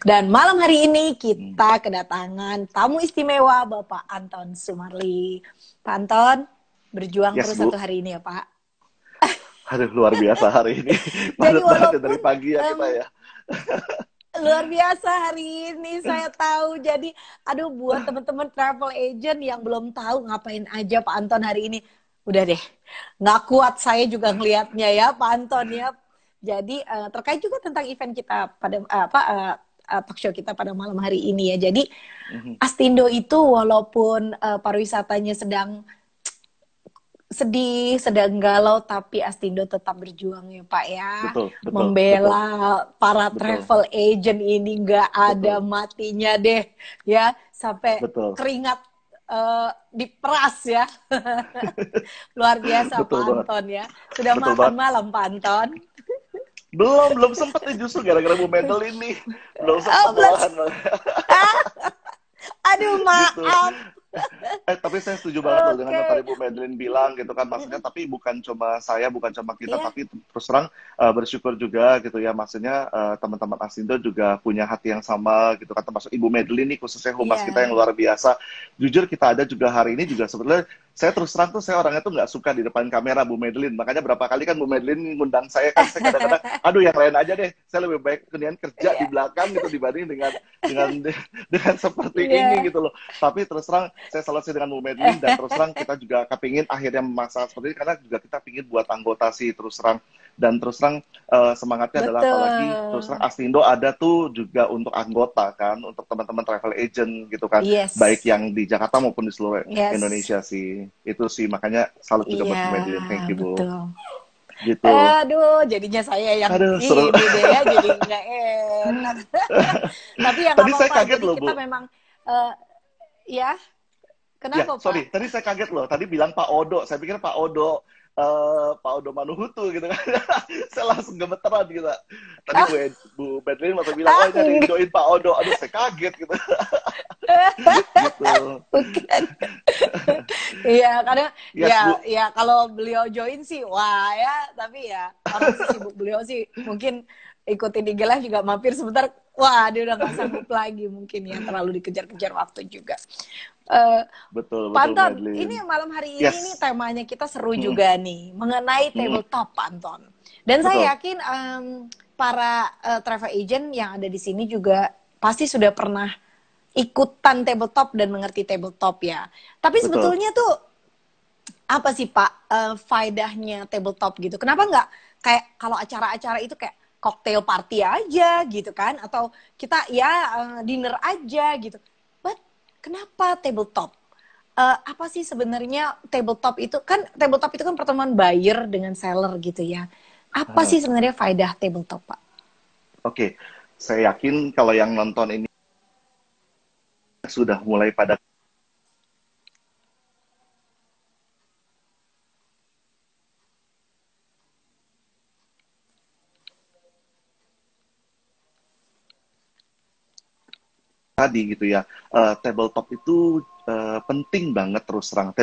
Dan malam hari ini kita kedatangan tamu istimewa Bapak Anton Sumarli. Pak Anton, berjuang Yes, terus Bu. satu hari ini ya Pak. Aduh, luar biasa hari ini. Jadi Padat banget ya dari walaupun pagi ya kita ya. luar biasa hari ini saya tahu. Jadi aduh buat teman-teman travel agent yang belum tahu ngapain aja Pak Anton hari ini. Udah deh, nggak kuat saya juga ngelihatnya ya Pak Anton ya. Jadi terkait juga tentang event kita pada talk show kita pada malam hari ini ya. Jadi Astindo itu walaupun pariwisatanya sedang sedih, sedang galau, tapi Astindo tetap berjuang ya Pak ya, Betul, betul, betul, membela para betul, travel agent ini nggak ada betul, matinya deh ya, sampai betul, keringat diperas ya. Luar biasa Pak betul banget, Anton ya. Sudah betul makan banget. malam Pak Anton? Belum sempet nih justru gara-gara Bu Medel ini. Belum Oh, sempet belum. malahan. Aduh Gitu. maaf. Tapi saya setuju banget loh dengan yang Oke. tadi Bu Madeline bilang gitu kan, maksudnya tapi bukan cuma saya, bukan cuma kita, Iya, tapi terus terang bersyukur juga gitu ya, maksudnya teman-teman Asindo juga punya hati yang sama gitu kan, termasuk Ibu Madeline nih khususnya humas kita yang iya. luar biasa. Jujur kita ada juga hari ini juga sebetulnya saya terus terang tuh saya orangnya tuh nggak suka di depan kamera Bu Madeline, makanya berapa kali kan Bu Madeline ngundang saya kan saya kadang-kadang aduh yang lain aja deh, saya lebih baik kemudian kerja di Iya. belakang gitu dibanding dengan dengan seperti ini Iya. gitu loh. Tapi terus terang saya selesai dengan Bu Medlin dan terus terang kita juga kepingin akhirnya memasak seperti ini karena juga kita pingin buat anggota sih terus terang, dan terus terang semangatnya adalah apalagi terus terang Betul. Astindo ada tuh juga untuk anggota kan, untuk teman-teman travel agent gitu kan, baik Yes. yang di Jakarta maupun di seluruh Yes. Indonesia sih. Itu sih makanya salut juga Iya, buat Bu Medlin. Thank you Bu. betul. Gitu. Aduh, jadinya saya yang Aduh seru. ini deh ya, jadi nggak enak. Tapi ya nggak Tadi saya apa-apa. kaget Jadi loh kita Bu. memang, eh, ya, Ya, kenapa Pak? sorry, tadi saya kaget loh. Tadi bilang Pak Odo, saya pikir Pak Odo, Pak Odo Manuhutu gitu kan. Saya langsung gemeteran gitu. Tadi Ah, Bu Bedlin waktu bilang, oh ini ada yang enggak. join Pak Odo. Aduh, saya kaget gitu. Gitu. Bukan. Iya, kadang Yes, Bu. ya kalau beliau join sih wah ya, tapi ya orang sesibuk beliau sih mungkin ikutin IG Live juga mampir sebentar, wah dia udah nggak sanggup lagi mungkin ya, terlalu dikejar-kejar waktu juga. Eh, Betul, Pak betul, Anton, Bedlin. ini malam hari ini nih Yes. temanya kita seru Mm-mm. juga nih mengenai Mm-mm. tabletop Pak Anton. Dan saya Betul. yakin para travel agent yang ada di sini juga pasti sudah pernah ikutan tabletop dan mengerti tabletop ya. Tapi Betul. sebetulnya tuh apa sih Pak faedahnya tabletop gitu? Kenapa nggak kayak kalau acara-acara itu kayak cocktail party aja gitu kan? Atau kita ya dinner aja gitu. But kenapa tabletop? Apa sih sebenarnya tabletop itu? Kan tabletop itu kan pertemuan buyer dengan seller gitu ya. Apa Aha. sih sebenarnya faedah tabletop Pak? Oke, saya yakin kalau yang nonton ini sudah mulai pada tadi gitu ya. Tabletop itu penting banget terus terang.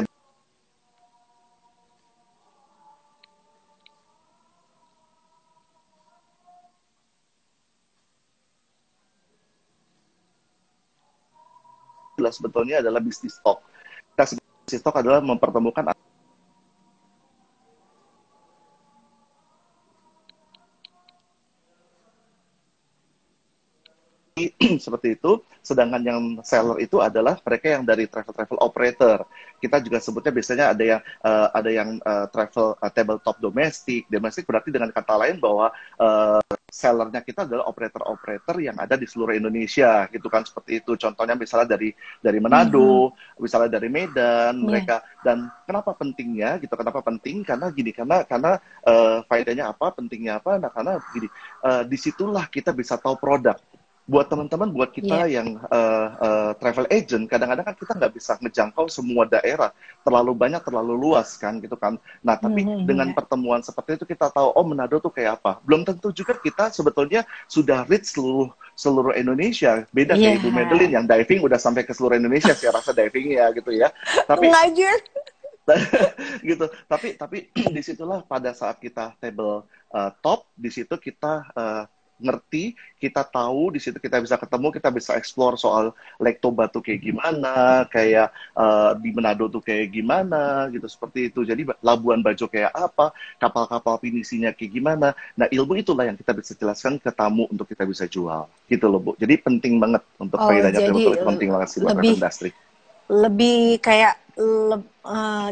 Sebetulnya adalah bisnis talk. Kita bisnis talk adalah mempertemukan seperti itu, sedangkan yang seller itu adalah mereka yang dari travel operator. Kita juga sebutnya biasanya ada yang travel tabletop domestik berarti dengan kata lain bahwa sellernya kita adalah operator-operator yang ada di seluruh Indonesia gitu kan, seperti itu. Contohnya misalnya dari Mhm. Manado, misalnya dari Medan, Iya. mereka. Dan kenapa pentingnya gitu? Kenapa penting? Karena gini, karena faedahnya apa, pentingnya apa? Nah, karena gini, disitulah kita bisa tahu produk. Buat teman-teman, buat Iya. kita yang travel agent, kadang-kadang kan kita nggak bisa ngejangkau semua daerah, terlalu banyak, terlalu luas kan, gitu kan. Nah, tapi Mhm, dengan iya. pertemuan seperti itu kita tahu, oh Manado tuh kayak apa. Belum tentu juga kita sebetulnya sudah reach seluruh Indonesia. Beda Iya. kayak Ibu Madeline yang diving udah sampai ke seluruh Indonesia, saya rasa divingnya gitu ya. Tapi Ngajur. gitu. Tapi disitulah pada saat kita table top, di situ kita ngerti, kita tahu, di situ kita bisa ketemu, kita bisa explore soal Lake Toba tuh kayak gimana, kayak di Manado tuh kayak gimana, gitu, seperti itu. Jadi Labuan Bajo kayak apa, kapal-kapal pinisinya kayak gimana. Nah, ilmu itulah yang kita bisa jelaskan ke tamu untuk kita bisa jual, gitu loh, Bu. Jadi penting banget untuk Oh, faedahnya jadi travel itu penting banget sih buat travel lebih industry. lebih kayak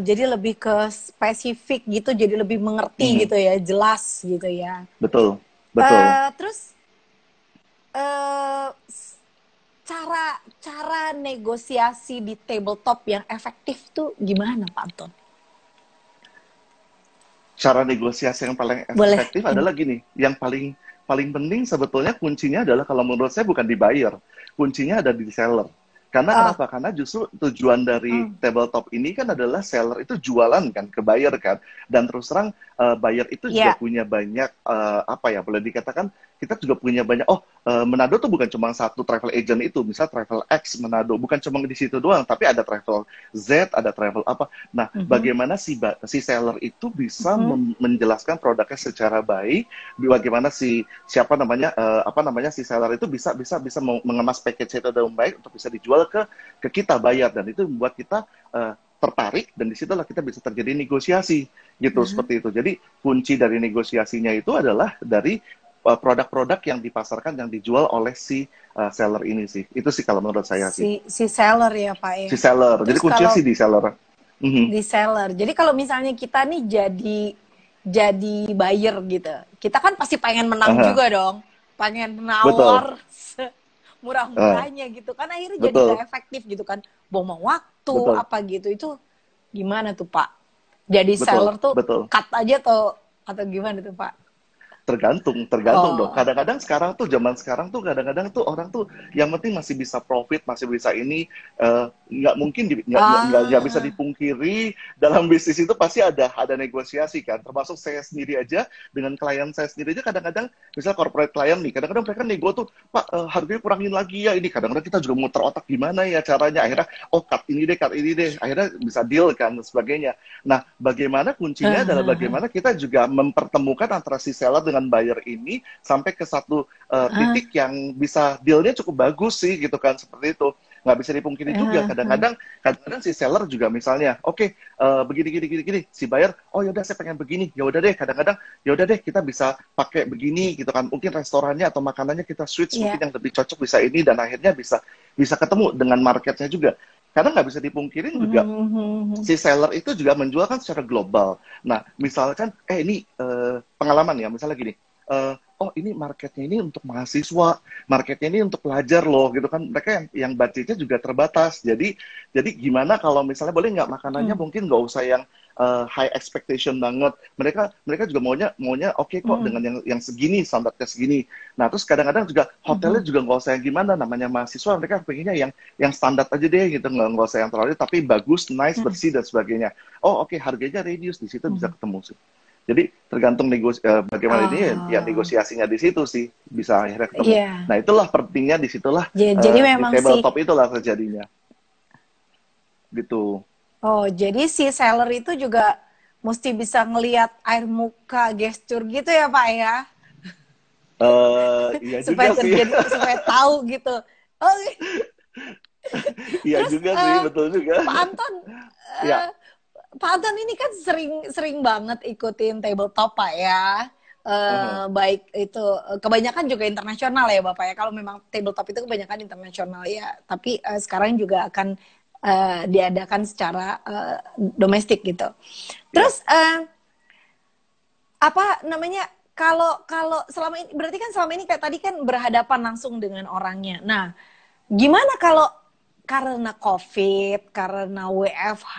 jadi lebih ke spesifik gitu, jadi lebih mengerti Mhm. gitu ya, jelas gitu ya. Betul, betul. Terus eh, cara cara negosiasi di tabletop yang efektif tuh gimana, Pak Anton? Cara negosiasi yang paling Boleh efektif ini. adalah gini, yang paling paling penting sebetulnya kuncinya adalah kalau menurut saya bukan di buyer, kuncinya ada di seller. Karena Ah, kenapa? Karena justru tujuan dari hmm, tabletop ini kan adalah seller itu jualan kan ke buyer kan, dan terus terang buyer itu juga ya. punya banyak apa ya, boleh dikatakan kita juga punya banyak. Oh, Manado tuh bukan cuma satu travel agent itu, misal travel X Manado, bukan cuma di situ doang, tapi ada travel Z, ada travel apa. Nah, Mhm, bagaimana si seller itu bisa mhm. menjelaskan produknya secara baik, bagaimana si siapa namanya apa namanya si seller itu bisa bisa bisa mengemas package itu dengan baik untuk bisa dijual ke kita bayar, dan itu membuat kita tertarik, dan disitulah kita bisa terjadi negosiasi gitu, Nah, seperti itu. Jadi kunci dari negosiasinya itu adalah dari produk-produk yang dipasarkan yang dijual oleh si seller ini sih. Itu sih kalau menurut saya sih. si seller ya, Pak Si ya. seller. Jadi Terus kuncinya kalau sih di seller. Mhm. di seller. Jadi kalau misalnya kita nih jadi buyer gitu. Kita kan pasti pengen menang Aha. juga dong. Pengen Betul. nawar Ah, murah-murahnya gitu kan, akhirnya jadi nggak betul. efektif gitu kan. Buang waktu Betul. apa gitu. Itu gimana tuh, Pak? Jadi Betul. seller tuh Betul. cut aja atau gimana tuh, Pak? Tergantung, tergantung dong. Oh. Kadang-kadang sekarang tuh, zaman sekarang tuh, kadang-kadang tuh orang tuh yang penting masih bisa profit, masih bisa ini, nggak mungkin nggak bisa Ah. dipungkiri dalam bisnis itu pasti ada negosiasi kan. Termasuk saya sendiri aja dengan klien saya sendiri aja kadang-kadang, misal corporate client nih, kadang-kadang mereka nego tuh, Pak, harganya kurangin lagi ya ini. Kadang-kadang kita juga muter otak gimana ya caranya. Akhirnya, oh cut ini deh. Akhirnya bisa deal kan dan sebagainya. Nah, bagaimana kuncinya adalah bagaimana kita juga mempertemukan antara si seller dengan buyer ini sampai ke satu titik yang bisa dealnya cukup bagus sih gitu kan, seperti itu. Nggak bisa dipungkiri juga kadang-kadang si seller juga misalnya, oke, begini gini gini gini, si buyer, oh yaudah saya pengen begini, ya udah deh, kadang-kadang ya udah deh kita bisa pakai begini gitu kan, mungkin restorannya atau makanannya kita switch mungkin Iya. yang lebih cocok bisa ini, dan akhirnya bisa bisa ketemu dengan marketnya juga. Karena nggak bisa dipungkirin juga Mhm. si seller itu juga menjual kan secara global. Nah, misalkan, ini pengalaman ya, misalnya gini, oh ini marketnya ini untuk mahasiswa, marketnya ini untuk pelajar loh, gitu kan. Mereka yang budgetnya juga terbatas. Jadi gimana kalau misalnya boleh nggak makanannya Mhm. mungkin nggak usah yang high expectation banget. Mereka mereka juga maunya maunya oke kok Mhm. dengan yang segini, standarnya segini. Nah, terus kadang-kadang juga hotelnya Mhm. juga nggak usah yang gimana, namanya mahasiswa, mereka pengennya yang standar aja deh gitu, nggak usah yang terlalu tapi bagus, nice, Mhm. bersih dan sebagainya. Oh oke, harganya reduce, di situ bisa Mhm. ketemu sih. Jadi tergantung bagaimana ini ya Oh, negosiasinya di situ sih bisa akhirnya ketemu. iya. Nah itulah pentingnya, disitulah Jadi di memang sih, tabletop itulah terjadinya gitu. oh jadi si seller itu juga mesti bisa ngelihat air muka, gestur gitu ya, Pak ya, Iya juga supaya sih. terjadi, supaya tahu gitu. Oh, Iya terus juga sih, betul juga. Pak Anton, Ya. eh, Pak Anton ini kan sering sering banget ikutin tabletop, Pak ya. Baik itu kebanyakan juga internasional ya, Bapak ya. Kalau memang tabletop itu kebanyakan internasional ya, tapi sekarang juga akan diadakan secara domestik gitu. Ya. Terus apa namanya? Kalau kalau selama ini berarti kan selama ini kayak tadi kan berhadapan langsung dengan orangnya. Nah, gimana kalau karena COVID, karena WFH,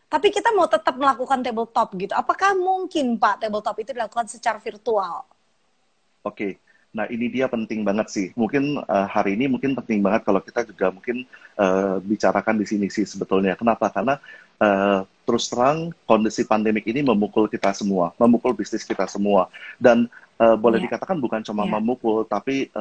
tapi kita mau tetap melakukan tabletop gitu? Apakah mungkin, Pak, tabletop itu dilakukan secara virtual? Oke, nah ini dia penting banget sih. Mungkin hari ini mungkin penting banget kalau kita juga mungkin bicarakan di sini sih sebetulnya. Kenapa? Karena terus terang kondisi pandemik ini memukul kita semua, memukul bisnis kita semua. Dan boleh Iya, dikatakan bukan cuma iya, memukul, tapi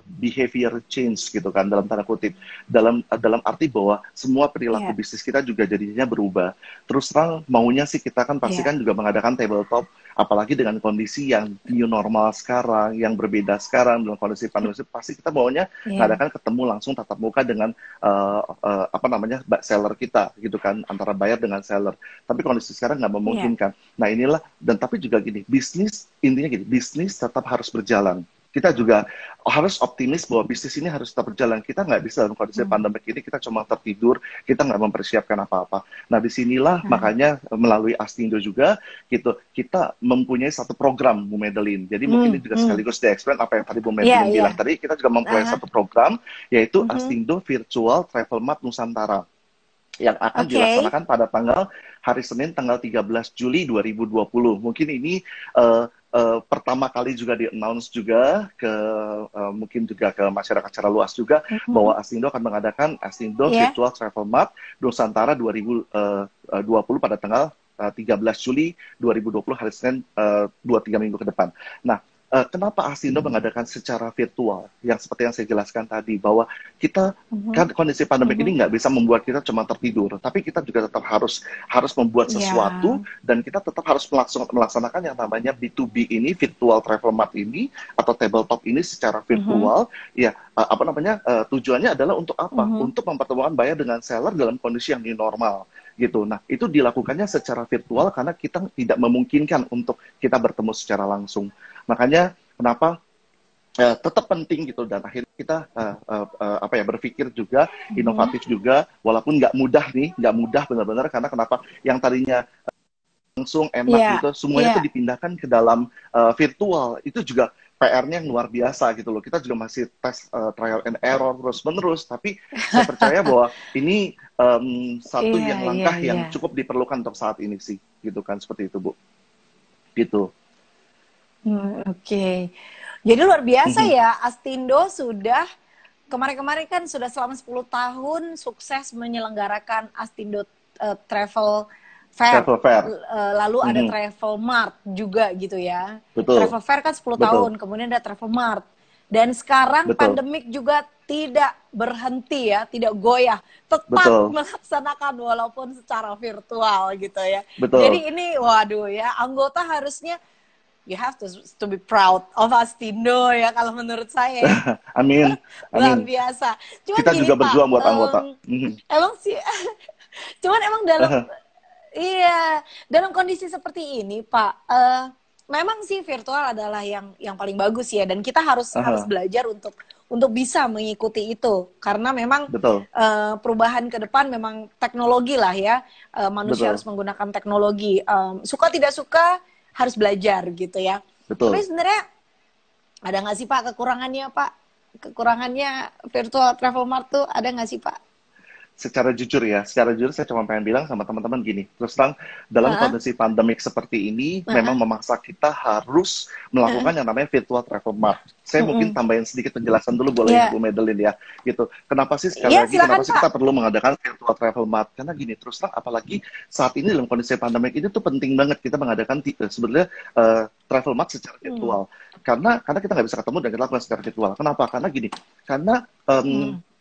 behavior change gitu kan, dalam tanda kutip. Dalam arti bahwa semua perilaku iya, bisnis kita juga jadinya berubah. Terus terang maunya sih kita kan pasti iya. kan juga mengadakan tabletop, Apalagi dengan kondisi yang new normal sekarang, yang berbeda sekarang dengan kondisi pandemi, pasti kita maunya ngadakan ketemu langsung tatap muka dengan apa namanya seller kita gitu kan, antara buyer dengan seller. Tapi kondisi sekarang nggak memungkinkan. Nah inilah, dan tapi juga gini, bisnis intinya gini, bisnis tetap harus berjalan. Kita juga harus optimis bahwa bisnis ini harus tetap berjalan. Kita nggak bisa dalam kondisi pandemi ini kita cuma tertidur, kita nggak mempersiapkan apa-apa. Nah disinilah makanya melalui Astindo juga gitu, kita mempunyai satu program Bu Madeline. Jadi mungkin ini juga sekaligus di-explain apa yang tadi Bu Madeline bilang tadi. Kita juga mempunyai satu program, yaitu Astindo Virtual Travel Mart Nusantara, yang akan dilaksanakan pada tanggal hari Senin tanggal 13 Juli 2020. Mungkin ini pertama kali juga di-announce juga ke mungkin juga ke masyarakat secara luas juga bahwa Astindo akan mengadakan Astindo Virtual Travel Mart Nusantara 2020 pada tanggal 13 Juli 2020 hari Senin 2-3 minggu ke depan. Nah, kenapa Astindo mengadakan secara virtual? Yang seperti yang saya jelaskan tadi, bahwa kita kan kondisi pandemi ini nggak bisa membuat kita cuma tertidur, tapi kita juga tetap harus membuat sesuatu, dan kita tetap harus melaksanakan yang namanya B2B ini, virtual travel mart ini, atau tabletop ini secara virtual. Ya, apa namanya, tujuannya adalah untuk apa? Untuk mempertemukan buyer dengan seller dalam kondisi yang new normal. Gitu. Nah, itu dilakukannya secara virtual karena kita tidak memungkinkan untuk kita bertemu secara langsung. Makanya kenapa tetap penting gitu, dan akhirnya kita apa ya, berpikir juga inovatif juga, walaupun nggak mudah nih, nggak mudah benar-benar, karena kenapa yang tadinya langsung enak gitu, semuanya itu dipindahkan ke dalam virtual, itu juga PR-nya yang luar biasa gitu loh. Kita juga masih tes trial and error terus-menerus, tapi saya percaya bahwa ini satu yang langkah yang cukup diperlukan untuk saat ini sih, gitu kan, seperti itu Bu. Gitu. Oke. Jadi luar biasa ya, Astindo sudah kemarin-kemarin kan sudah selama 10 tahun sukses menyelenggarakan Astindo Travel Fair. Lalu ada Travel Mart juga gitu ya. Betul. Travel Fair kan 10 tahun, kemudian ada Travel Mart. Dan sekarang pandemik juga tidak berhenti ya, tidak goyah, tetap melaksanakan walaupun secara virtual gitu ya. Jadi ini waduh ya, anggota harusnya you have to be proud of Astindo ya, kalau menurut saya. Amin. Luar biasa. Cuman kita gini, juga Pak, berjuang buat anggota. Emang sih, cuman emang dalam kondisi seperti ini, Pak, memang sih virtual adalah yang paling bagus ya, dan kita harus belajar untuk bisa mengikuti itu, karena memang perubahan ke depan memang teknologi lah ya, manusia harus menggunakan teknologi, suka tidak suka harus belajar gitu ya. Tapi sebenarnya ada nggak sih Pak kekurangannya, Pak? Kekurangannya virtual travel mart tuh ada nggak sih Pak? Secara jujur saya cuma pengen bilang sama teman-teman gini, terus terang dalam kondisi pandemik seperti ini memang memaksa kita harus melakukan yang namanya virtual travel mart. Saya mungkin tambahin sedikit penjelasan dulu boleh Bu Madeline ya, gitu. Kenapa sih sekali lagi kenapa sih kita perlu mengadakan virtual travel mart? Karena gini, terus terang apalagi saat ini dalam kondisi pandemik ini tuh penting banget kita mengadakan sebenarnya travel mart secara virtual. Karena kita nggak bisa ketemu dan kita lakukan secara virtual. Kenapa? Karena gini, karena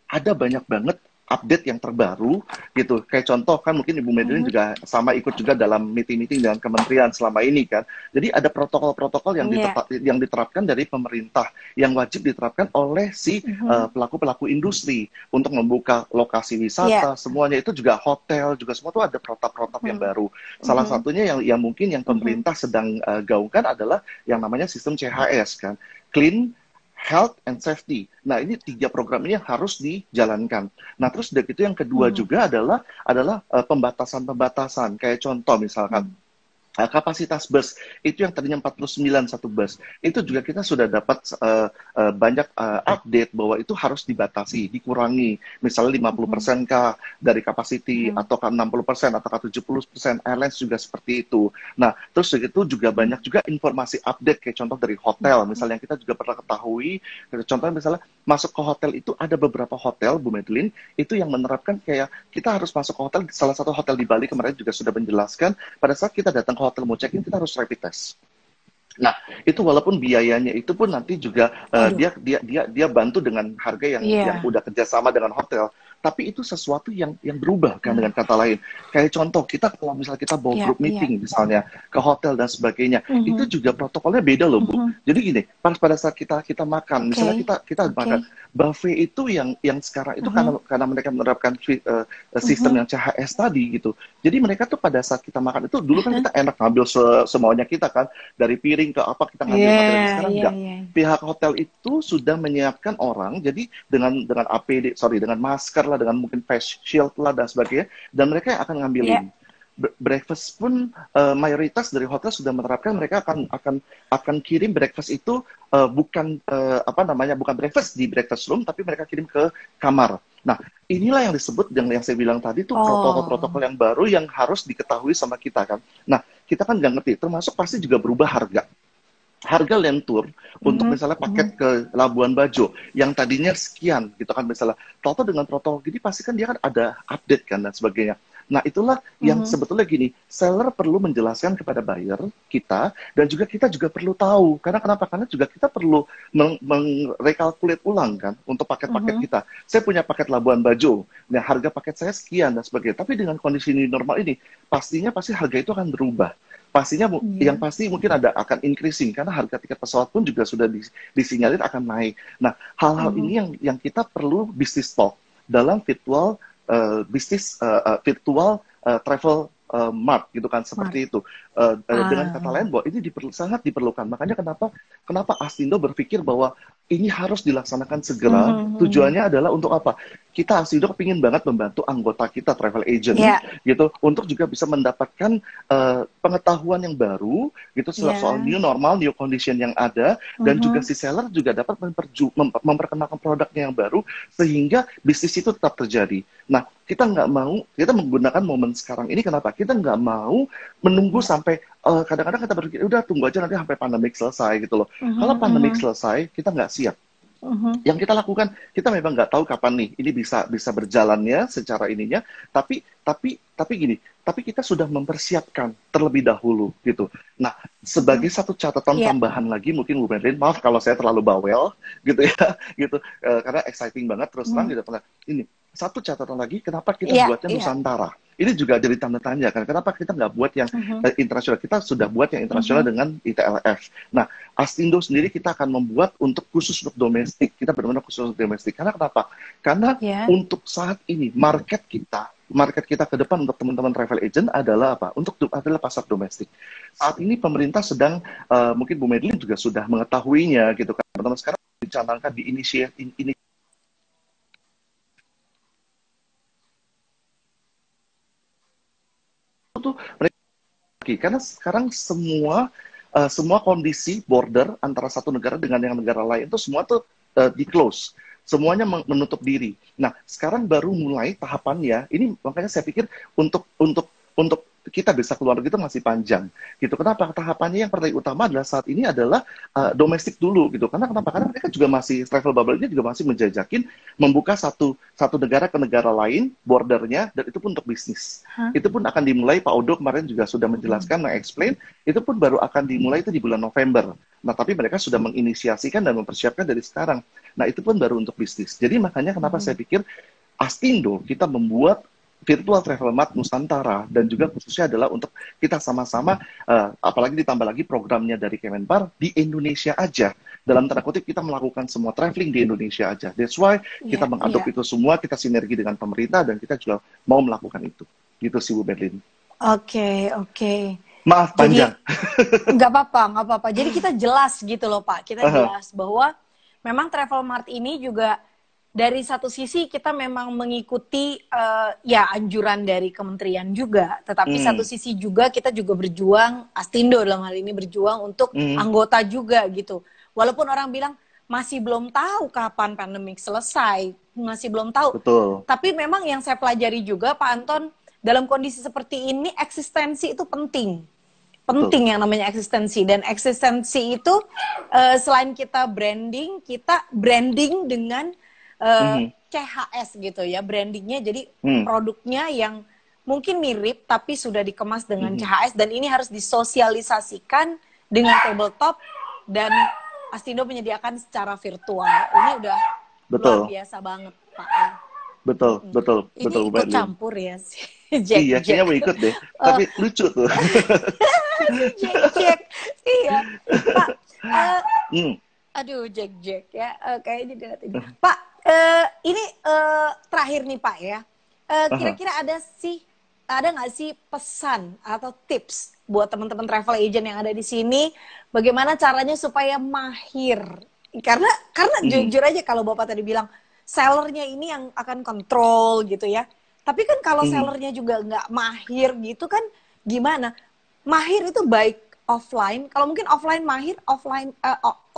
ada banyak banget update yang terbaru gitu. Kayak contoh kan mungkin Ibu Madeline juga sama ikut juga dalam meeting-meeting dengan kementerian selama ini kan. Jadi ada protokol-protokol yang diterapkan dari pemerintah yang wajib diterapkan oleh si pelaku-pelaku industri untuk membuka lokasi wisata, semuanya itu juga hotel juga semua itu ada protap-protap yang baru. Salah satunya yang mungkin yang pemerintah sedang gaungkan adalah yang namanya sistem CHS kan. Clean, Health and Safety. Nah, ini 3 program ini yang harus dijalankan. Nah, terus dari itu yang kedua juga adalah pembatasan-pembatasan. Kayak contoh misalkan kapasitas bus itu yang tadinya 49 satu bus, itu juga kita sudah dapat banyak update bahwa itu harus dibatasi, dikurangi, misalnya 50% kah dari kapasiti, atau 60% atau 70%, airlines juga seperti itu. Nah, terus itu juga banyak juga informasi update, kayak contoh dari hotel, misalnya yang kita juga pernah ketahui, contohnya misalnya masuk ke hotel itu ada beberapa hotel, Bu Madeline, itu yang menerapkan kayak kita harus masuk ke hotel, salah satu hotel di Bali kemarin juga sudah menjelaskan, pada saat kita datang ke hotel mau check-in, kita harus rapid test. Nah, itu walaupun biayanya itu pun nanti juga dia bantu dengan harga yang udah kerjasama dengan hotel. tapi itu sesuatu yang berubah kan, dengan kata lain. Kayak contoh, kita kalau misalnya kita bawa grup meeting misalnya ke hotel dan sebagainya, itu juga protokolnya beda loh, Bu. Jadi gini, pada saat kita makan, misalnya kita makan buffet itu yang sekarang itu karena mereka menerapkan sistem yang CHS tadi gitu. Jadi mereka tuh pada saat kita makan itu, dulu kan kita enak ngambil semaunya kita kan, dari piring ke apa kita ngambil materi. Sekarang enggak. Pihak hotel itu sudah menyiapkan orang, jadi dengan APD, dengan masker lah, dengan mungkin face shield lah dan sebagainya, dan mereka yang akan ngambilin. Breakfast pun mayoritas dari hotel sudah menerapkan, mereka akan kirim breakfast itu bukan bukan breakfast di breakfast room, tapi mereka kirim ke kamar. Nah, inilah yang disebut yang saya bilang tadi tuh, protokol-protokol yang baru yang harus diketahui sama kita kan. Nah, kita kan nggak ngerti, termasuk pasti juga berubah harga land tour untuk misalnya paket ke Labuan Bajo yang tadinya sekian gitu kan, misalnya tahu dengan protokol gini pasti kan dia kan ada update kan dan sebagainya. Nah, itulah yang sebetulnya gini, seller perlu menjelaskan kepada buyer kita, dan juga kita juga perlu tahu. Karena kenapa? Karena juga kita perlu mengrekalkulate ulang kan untuk paket-paket kita. Saya punya paket Labuan Bajo, nah harga paket saya sekian dan sebagainya. Tapi dengan kondisi new normal ini, pasti harga itu akan berubah. Pastinya yang pasti mungkin akan increasing, karena harga tiket pesawat pun juga sudah disinyalir akan naik. Nah, hal-hal ini yang kita perlu bisnis talk dalam virtual travel mart gitu kan, seperti itu. Dengan kata lain bahwa ini sangat diperlukan. Makanya kenapa Astindo berpikir bahwa ini harus dilaksanakan segera. Tujuannya adalah untuk apa? Kita Astindo kepingin banget membantu anggota kita travel agent gitu, untuk juga bisa mendapatkan pengetahuan yang baru gitu soal new normal, new condition yang ada, dan juga si seller juga dapat memperkenalkan produknya yang baru sehingga bisnis itu tetap terjadi. Nah, kita menggunakan momen sekarang ini. Kenapa? Kita nggak mau menunggu sampai kadang-kadang kita berpikir udah tunggu aja nanti sampai pandemik selesai gitu loh. Kalau pandemik selesai, kita nggak siap. Yang kita lakukan, kita memang nggak tahu kapan nih ini bisa berjalannya secara ininya, tapi kita sudah mempersiapkan terlebih dahulu gitu. Nah, sebagai satu catatan tambahan lagi, mungkin Bu Madeline, maaf kalau saya terlalu bawel gitu ya, gitu, karena exciting banget terus terang gitu. Ini satu catatan lagi, kenapa kita buatnya Nusantara? Ini juga jadi tanda tanya kan, kenapa kita nggak buat yang internasional? Kita sudah buat yang internasional dengan ITLF. Nah, Astindo sendiri kita akan membuat khusus untuk domestik. Kita benar-benar khusus untuk domestik. Karena kenapa? Karena untuk saat ini market kita ke depan untuk teman-teman travel agent adalah apa? Adalah pasar domestik. Saat ini pemerintah sedang, mungkin Bu Madeline juga sudah mengetahuinya gitu kan. Teman-teman sekarang dicanangkan di ini tuh mereka, karena sekarang semua kondisi border antara satu negara dengan yang negara lain itu semua tuh di close, semuanya menutup diri. Nah, sekarang baru mulai tahapannya. Ini makanya saya pikir untuk kita bisa keluar gitu masih panjang gitu. Kenapa? Tahapannya yang paling utama adalah saat ini adalah domestik dulu gitu. Karena kenapa? Karena mereka juga masih, travel bubble ini juga masih menjajakin membuka satu negara ke negara lain bordernya, dan itu pun untuk bisnis. Itu pun akan dimulai, Pak Odo kemarin juga sudah menjelaskan, explain, itu pun baru akan dimulai itu di bulan November. Nah, tapi mereka sudah menginisiasikan dan mempersiapkan dari sekarang. Nah, itu pun baru untuk bisnis. Jadi makanya kenapa saya pikir Astindo kita membuat virtual travel mart Nusantara, dan juga khususnya adalah untuk kita sama-sama, apalagi ditambah lagi programnya dari Kemenpar di Indonesia aja. Dalam tanda kutip kita melakukan semua traveling di Indonesia aja. That's why kita mengadop itu semua, kita sinergi dengan pemerintah, dan kita juga mau melakukan itu. Gitu sih Bu Madeline. Oke. Maaf panjang. Nggak apa-apa. Jadi kita jelas gitu loh Pak. Kita jelas bahwa memang travel mart ini juga dari satu sisi kita memang mengikuti anjuran dari kementerian juga, tetapi satu sisi juga kita juga berjuang, Astindo dalam hal ini berjuang untuk anggota juga gitu. Walaupun orang bilang masih belum tahu kapan pandemik selesai, masih belum tahu. Betul. Tapi memang yang saya pelajari juga Pak Anton, dalam kondisi seperti ini eksistensi itu penting. Penting yang namanya eksistensi, dan eksistensi itu selain kita branding dengan CHS gitu ya, brandingnya, jadi produknya yang mungkin mirip tapi sudah dikemas dengan CHS, dan ini harus disosialisasikan dengan tabletop, dan Astindo menyediakan secara virtual. Ini udah luar biasa banget Pak. betul, betul, Ini betul, Bu ikut Madeline. campur ya si Iya, Jack kayaknya Jack. mau ikut deh. Eh, Tapi lucu tuh. si Jack Jack. Iya. Pak, eh, Hmm. aduh Jack Jack ya. Kayaknya dia ini. Pak, ini terakhir nih Pak ya. Aha. Kira-kira ada nggak sih pesan atau tips buat teman-teman travel agent yang ada di sini, bagaimana caranya supaya mahir? Karena Mhm. jujur aja kalau Bapak tadi bilang sellernya ini yang akan kontrol gitu ya. Tapi kan kalau Mhm. sellernya juga nggak mahir gitu kan gimana? Mahir itu baik offline, kalau mungkin offline mahir,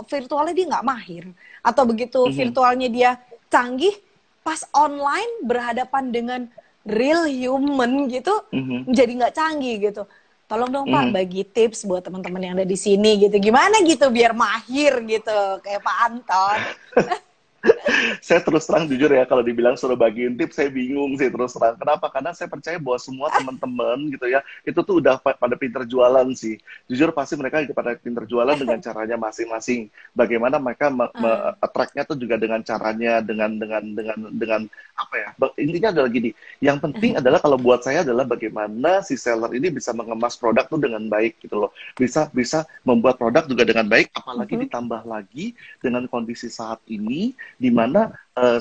virtualnya dia nggak mahir. Atau begitu Mhm. virtualnya dia canggih, pas online berhadapan dengan real human gitu, Mhm. jadi nggak canggih gitu. Tolong dong Pak Mhm. bagi tips buat teman-teman yang ada di sini gitu. Gimana gitu biar mahir gitu kayak Pak Anton. Saya terus terang jujur ya, kalau dibilang suruh bagiin tips, saya bingung sih terus terang. Kenapa? Karena saya percaya bahwa semua teman-teman gitu ya, itu tuh udah pada pinter jualan sih. Jujur pasti mereka pada pinter jualan dengan caranya masing-masing. Bagaimana mereka Ah, attract-nya tuh juga dengan caranya, dengan apa ya? Intinya adalah gini, yang penting adalah kalau buat saya adalah bagaimana si seller ini bisa mengemas produk tuh dengan baik gitu loh. Bisa bisa membuat produk juga dengan baik, apalagi mhm, ditambah lagi dengan kondisi saat ini di mana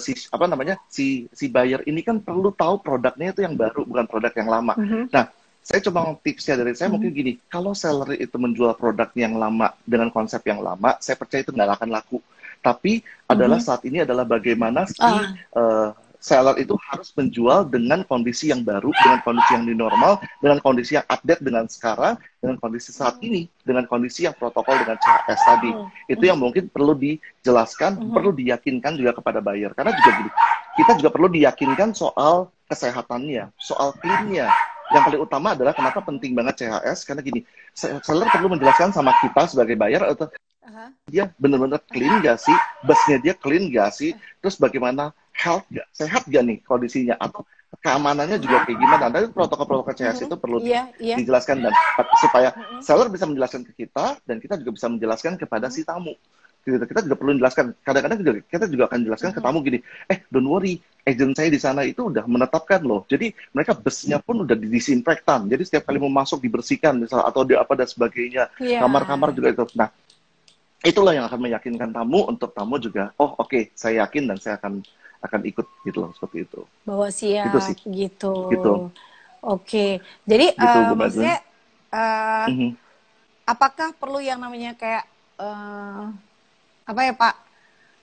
si apa namanya si buyer ini kan perlu tahu produknya itu yang baru bukan produk yang lama. mhm, Nah, saya coba tipsnya dari saya mungkin mhm, gini, kalau seller itu menjual produk yang lama dengan konsep yang lama, saya percaya itu nggak akan laku. Tapi adalah mhm. saat ini adalah bagaimana si Ah, seller itu harus menjual dengan kondisi yang baru, dengan kondisi yang new normal, dengan kondisi yang update dengan sekarang, dengan kondisi saat ini, dengan kondisi yang protokol dengan CHS tadi. mhm, Itu yang mungkin perlu dijelaskan, perlu mhm, diyakinkan juga kepada buyer. Karena juga gini, kita juga perlu diyakinkan soal kesehatannya, soal clean-nya. Yang paling utama adalah kenapa penting banget CHS, karena gini, seller perlu menjelaskan sama kita sebagai buyer, atau aha, dia benar-benar clean aha, gak sih, busnya dia clean gak sih, terus bagaimana health gak, sehat gak nih kondisinya, atau keamanannya juga kayak gimana. Nah, protokol-protokol CHS mhm. itu perlu Iya, iya. dijelaskan dan supaya Mhm, seller bisa menjelaskan ke kita dan kita juga bisa menjelaskan kepada mhm, si tamu. Kita juga perlu menjelaskan. Kadang-kadang kita juga akan jelaskan ke mhm. tamu gini, don't worry, agent saya di sana itu udah menetapkan loh. Jadi mereka busnya pun udah didisinfektan. Jadi setiap kali mau masuk dibersihkan misalnya atau di apa dan sebagainya. Iya. Kamar-kamar juga itu. Nah, itulah yang akan meyakinkan tamu untuk tamu juga, oh oke, saya yakin dan saya akan ikut gitu loh, seperti itu. Bahwa Itu sih, siap gitu. gitu, Oke. Jadi gitu Bu maksudnya Madeline. eh, Mhm. apakah perlu yang namanya kayak apa ya Pak?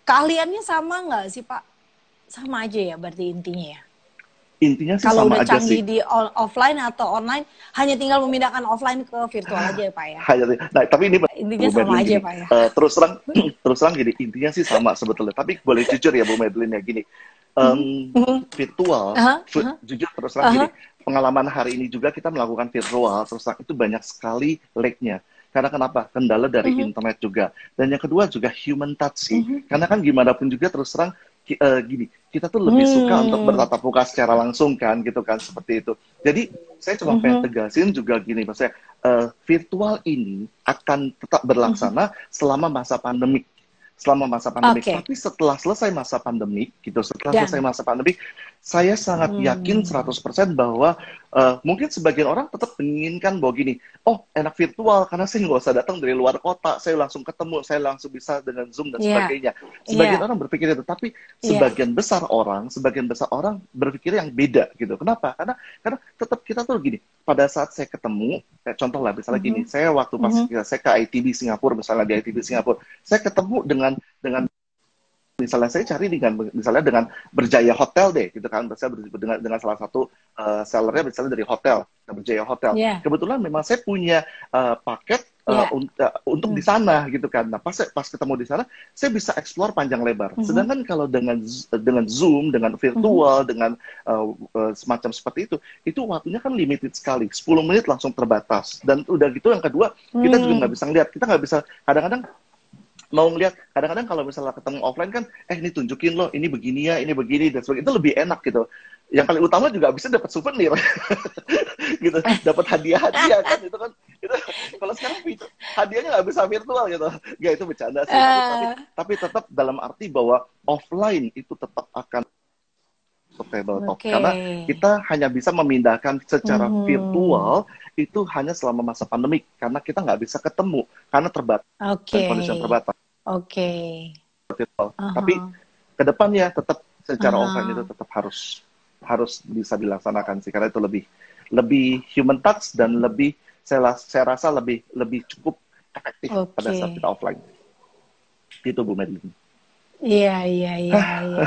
Keahliannya sama nggak sih Pak? Sama aja ya berarti intinya ya. Intinya sih Kalau sama udah aja canggih sih. di offline atau online, hanya tinggal memindahkan offline ke virtual aja ya Pak ya. Nah, tapi ini Intinya Bu sama Madeline aja gini, ya Pak ya. terus terang terus terang gini, intinya sih sama sebetulnya. Tapi boleh jujur ya Bu Madeline ya gini, Mhm, em, mhm. virtual, Aha, aha, jujur terus terang gini, aha. pengalaman hari ini juga kita melakukan virtual, terus terang itu banyak sekali lag-nya. Karena kenapa? Kendala dari Mhm, internet juga. Dan yang kedua juga human touch sih. mhm. Karena kan gimana pun juga terus terang gini, kita tuh lebih suka untuk Hmm. bertatap muka secara langsung kan, gitu kan, seperti itu. Jadi saya cuma pengen Mhm, tegasin juga gini, maksudnya virtual ini akan tetap mhm. berlaksana selama masa pandemik. Selama masa pandemik. Oke. Tapi setelah selesai masa pandemik, gitu, setelah selesai Dan masa pandemik, saya sangat yakin hmm. 100% bahwa mungkin sebagian orang tetap menginginkan bahwa gini, oh enak virtual karena saya nggak usah datang dari luar kota, saya langsung ketemu, saya langsung bisa dengan Zoom dan Iya, sebagainya. Sebagian iya, orang berpikir itu, tapi iya. sebagian besar orang berpikir yang beda gitu. Kenapa? Karena tetap kita tuh gini, pada saat saya ketemu, kayak contoh lah misalnya gini, Mhm, saya waktu pas mhm, saya ke ITB Singapura, misalnya di ITB Singapura, saya ketemu dengan misalnya saya cari dengan misalnya dengan Berjaya Hotel deh gitu kan, saya dengan salah satu sellernya misalnya dari hotel, Berjaya Hotel, iya, kebetulan memang saya punya paket iya. untuk di Hmm, sana gitu kan. Nah pas ketemu di sana saya bisa explore panjang lebar, mhm, sedangkan kalau dengan Zoom, dengan mhm, virtual, dengan semacam seperti itu waktunya kan limited sekali, 10 menit langsung terbatas. Dan udah gitu yang kedua, kita juga nggak hmm. bisa ngeliat, kita nggak bisa, kadang-kadang mau ngeliat, kadang-kadang kalau misalnya ketemu offline kan, ini tunjukin loh, ini begini ya, ini begini, dan sebagainya, itu lebih enak gitu. Yang paling utama juga bisa dapat souvenir, gitu, dapat hadiah-hadiah kan, itu kalau sekarang hadiahnya nggak bisa virtual gitu. Nggak, itu bercanda sih, tapi Eh, tapi tetap dalam arti bahwa offline itu tetap akan untuk tabletop. Oke. Karena kita hanya bisa memindahkan secara virtual itu hanya selama masa pandemik. Karena kita nggak bisa ketemu. Karena terbatas dan Oke. kondisi yang terbatas. Oke. Tapi ke depannya tetap secara offline itu Aha. tetap harus bisa dilaksanakan sih. Karena itu lebih human touch dan lebih saya rasa lebih cukup efektif pada saat Oke. kita offline. Itu Bu Madeline. Iya, iya, iya, iya.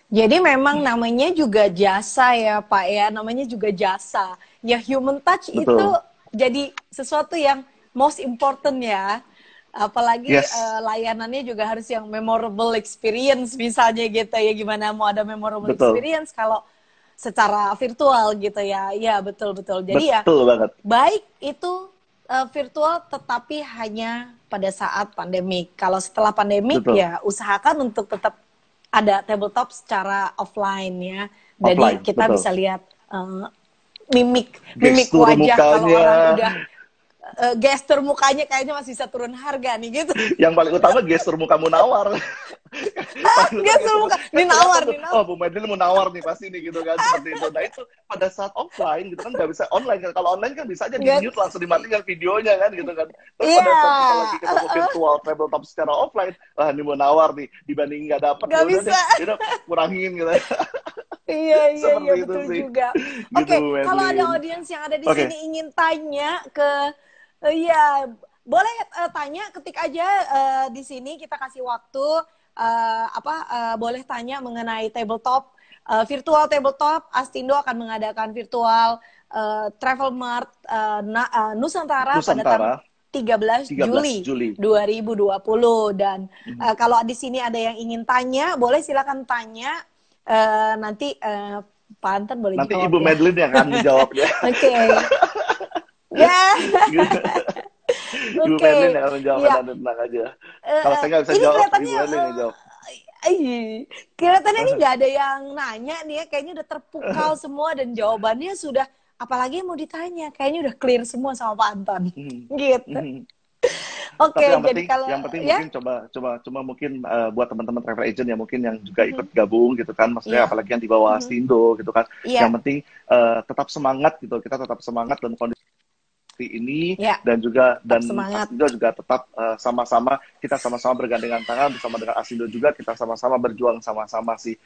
Jadi memang namanya juga jasa ya Pak ya, namanya juga jasa. Ya human touch itu Betul. jadi sesuatu yang most important ya. Apalagi Yes, layanannya juga harus yang memorable experience misalnya gitu ya. Gimana mau ada memorable betul. experience kalau secara virtual gitu ya. Ya betul-betul. Jadi ya Betul banget. baik itu virtual tetapi hanya pada saat pandemik. Kalau setelah pandemik Betul. ya usahakan untuk tetap ada tabletop secara offline ya. Jadi Offline, kita betul. bisa lihat mimik Gestur wajah kalau orang mukanya. udah gestur mukanya kayaknya masih bisa turun harga nih gitu. Yang paling utama gestur muka Munawar. Paling utama Gestur gestur muka. muka Kan kelihatan dinawar, tuh, dinawar. oh Bu Madeline mau nawar nih pasti nih gitu kan, seperti itu. Nah itu pada saat offline gitu kan nggak bisa online kan. Kalau online kan bisa aja di Nggak, mute langsung dimatikan videonya kan gitu kan. Tapi pada iya, saat kita lagi ketemu virtual tabletop secara offline, wah ini mau nawar nih dibanding nggak dapet ya nggak udah deh, bisa. ya udah kurangin gitu. Iya, iya, iya, Seperti itu betul sih. juga. Gitu Oke, Bu kalau ada Madeline. audiens yang ada di Oke, sini ingin tanya ke, iya, boleh tanya, ketik aja di sini kita kasih waktu, boleh tanya mengenai tabletop, virtual tabletop. Astindo akan mengadakan virtual Travel Mart Nusantara pada tanggal Nusantara 13 13 Juli Juli. 2020 dan Mhm. kalau di sini ada yang ingin tanya, boleh silakan tanya. Nanti Pak Anton boleh Nanti jawab Ibu ya. Madeline yang akan menjawabnya. Oke. Ya, Ibu oke. Madeline yang akan menjawabnya, Ya, dan tenang aja. Kalau saya nggak bisa ini jawab, Ibu kelihatannya Madeline yang jawab. kelihatannya ini nggak ada yang nanya nih ya. Kayaknya udah terpukau semua dan jawabannya sudah, apalagi yang mau ditanya. Kayaknya udah clear semua sama Pak Anton. Mhm. Gitu. Mhm. Tapi Oke, jadi kalau yang penting ya, mungkin coba mungkin buat teman-teman travel agent yang mungkin yang juga ikut mhm, gabung gitu kan, maksudnya iya, apalagi yang di bawah mhm, Astindo gitu kan. Yang iya, penting tetap semangat gitu, kita tetap semangat dan kondisi ini, iya, tetap dan semangat. Astindo juga tetap sama-sama kita sama-sama bergandengan tangan bersama dengan Astindo juga, kita sama-sama berjuang sama-sama sih.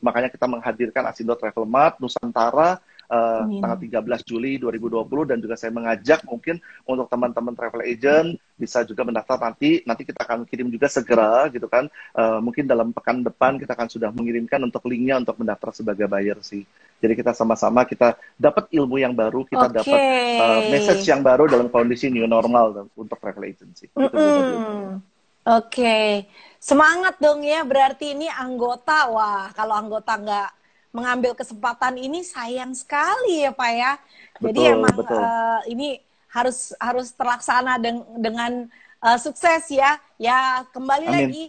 Makanya kita menghadirkan Astindo Travel Mart Nusantara tanggal Amin. 13 Juli 2020, dan juga saya mengajak mungkin untuk teman-teman travel agent bisa juga mendaftar, nanti kita akan kirim juga segera gitu kan. Mungkin dalam pekan depan kita akan sudah mengirimkan untuk linknya untuk mendaftar sebagai buyer sih. Jadi kita sama-sama kita dapat ilmu yang baru, kita dapat Oke. message yang baru dalam kondisi new normal untuk travel agency. Itu Bu Madeline. Oke. Semangat dong ya. Berarti ini anggota. Wah, kalau anggota nggak mengambil kesempatan ini sayang sekali ya Pak ya. Jadi Betul, emang betul. ini harus terlaksana dengan sukses ya. Ya kembali Amin. lagi,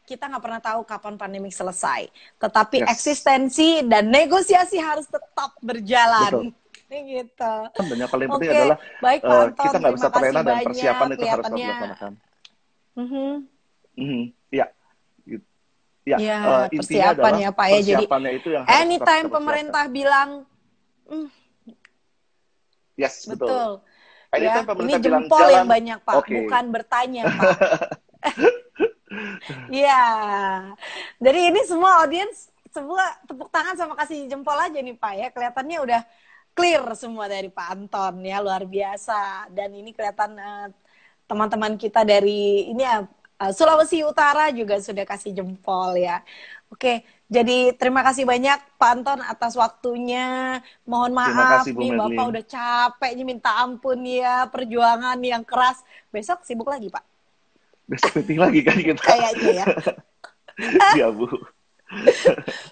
kita nggak pernah tahu kapan pandemik selesai. Tetapi Yes, eksistensi dan negosiasi harus tetap betul. berjalan. Ini gitu. Dan yang paling penting Oke, adalah baik Pak Anton, kita nggak terima bisa kasih terlena dan banyak. persiapan itu harus tetap Kelihatannya, dilaksanakan. mhm, Ya, gitu. Ya, ya intinya persiapan adalah ya Pak ya. Jadi persiapannya itu yang harus tetap kita anytime persiapkan. pemerintah bilang, Yes, betul. betul. Anytime Ya, ini pemerintah bilang jempol yang jalan, banyak Pak, oke. bukan bertanya Pak. Iya. Dari ini semua audiens, semua tepuk tangan sama kasih jempol aja nih Pak ya. Kelihatannya udah clear semua dari Pak Anton ya, luar biasa. Dan ini kelihatan teman-teman kita dari ini ya, Sulawesi Utara juga sudah kasih jempol ya. Oke, jadi terima kasih banyak Pak Anton atas waktunya. Mohon Terima maaf kasih Bu nih Bapak Madeline. udah capek nih, minta ampun ya, perjuangan yang keras. Besok sibuk lagi Pak. Besok meeting lagi kan kita. Kayaknya ya. Iya Bu.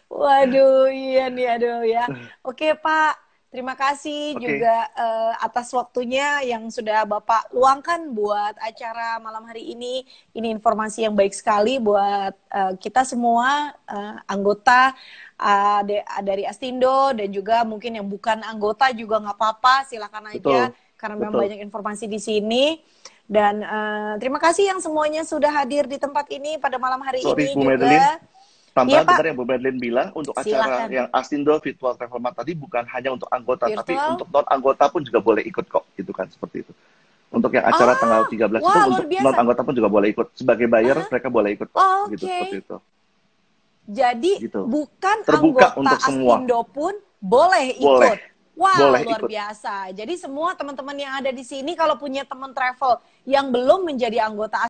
Waduh, iya nih, aduh ya. Oke Pak, terima kasih Oke, juga atas waktunya yang sudah Bapak luangkan buat acara malam hari ini. Ini informasi yang baik sekali buat kita semua anggota dari Astindo, dan juga mungkin yang bukan anggota juga nggak apa-apa, silakan aja betul, karena memang betul. banyak informasi di sini. Dan terima kasih yang semuanya sudah hadir di tempat ini pada malam hari Sorry ini Bu Madeline. juga. Tambahan Pak. benar yang Bu Madeline bilang, untuk acara Silakan. yang Astindo Virtual Travel Mart tadi bukan hanya untuk anggota, tapi Virtual. untuk non-anggota pun juga boleh ikut kok, gitu kan, seperti itu. Untuk yang acara tanggal 13 itu, Wah, luar untuk biasa. non-anggota pun juga boleh ikut. Sebagai buyer, mereka boleh ikut kok, gitu, Oke. seperti itu. Jadi Gitu. bukan Terbuka anggota untuk semua. Astindo pun boleh Boleh. ikut. Wow, Boleh luar ikut. biasa. Jadi semua teman-teman yang ada di sini kalau punya teman travel yang belum menjadi anggota